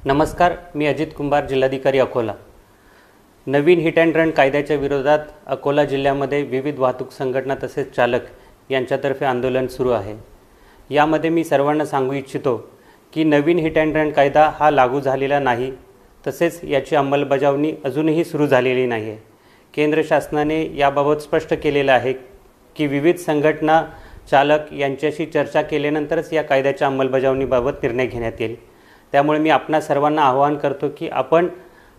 नमस्कार, मी अजित कुंभार, जिल्हाधिकारी अकोला। नवीन hit and run कायद्याच्या विरोधात अकोला जिल्ह्यामध्ये विविध वाहतूक संघटना तसेच चालक यांच्यातर्फे आंदोलन सुरू आहे। यामध्ये मी सर्वांना सांगू इच्छितो की नवीन हिट अँड रन कायदा हा लागू झालेला नाही, तसेच याची अंमलबजावणी अजूनही सुरू झालेली नाही आहे। केंद्र शासनाने याबाबत स्पष्ट केलेलं आहे की विविध संघटना चालक यांच्याशी चर्चा केल्यानंतरच या कायद्याच्या अंमलबजावणीबाबत निर्णय घेण्यात येईल। त्यामुळे मी आपणा सर्वांना आवाहन करतो की आपण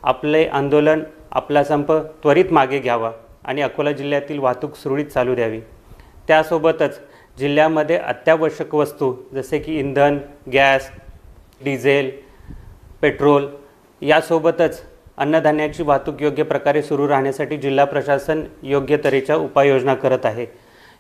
आपले आंदोलन, आपला संप त्वरित मागे घ्यावा आणि अकोला जिल्ह्यातील वाहतूक सुरळीत चालू द्यावी। त्यासोबतच जिल्ह्यामध्ये अत्यावश्यक वस्तू जसे की इंधन, गॅस, डिझेल, पेट्रोल यासोबतच अन्नधान्याची वाहतूक योग्य प्रकारे सुरू राहण्यासाठी जिल्हा प्रशासन योग्य तऱ्हेच्या उपाययोजना करत आहे।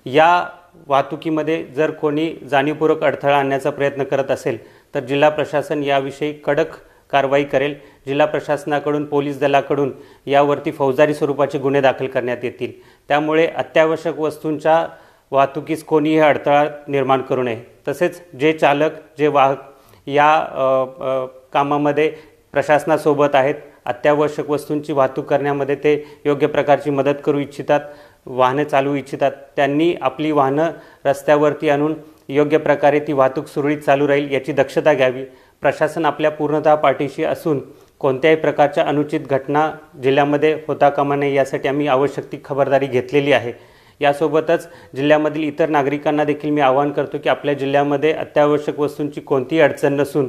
या वाहतुकीमध्ये जर कोणी जाणीवपूर्वक अडथळा आणण्याचा प्रयत्न करत असेल तर जिल्हा प्रशासन याविषयी कडक कारवाई करेल। जिल्हा प्रशासनाकडून, पोलीस दलाकडून यावरती फौजदारी स्वरूपाचे गुन्हे दाखल करण्यात येतील। त्यामुळे अत्यावश्यक वस्तूंच्या वाहतुकीस कोणीही अडथळा निर्माण करू नये। तसेच जे चालक, जे वाहक या कामामध्ये प्रशासनासोबत आहेत, अत्यावश्यक वस्तूंची वाहतूक करण्यामध्ये ते योग्य प्रकारची मदत करू इच्छितात, वाहने चालवू इच्छितात, त्यांनी आपली वाहनं रस्त्यावरती आणून योग्य प्रकारे ती वाहतूक सुरळीत चालू राहील याची दक्षता घ्यावी। प्रशासन आपल्या पूर्णतः पाठीशी असून कोणत्याही प्रकारच्या अनुचित घटना जिल्ह्यामध्ये होता कामा नये यासाठी आम्ही आवश्यक ती खबरदारी घेतलेली आहे। यासोबतच जिल्ह्यामधील इतर नागरिकांना देखील मी आवाहन करतो की आपल्या जिल्ह्यामध्ये अत्यावश्यक वस्तूंची कोणतीही अडचण नसून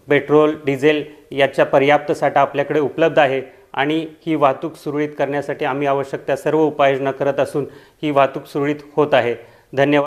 पेट्रोल, डिझेल याचा पर्याप्त साठा आपल्याकडे उपलब्ध आहे आणि ही वाहतूक सुरळीत करण्यासाठी आम्ही आवश्यक त्या सर्व उपाययोजना करत असून ही वाहतूक सुरळीत होत आहे। धन्यवाद।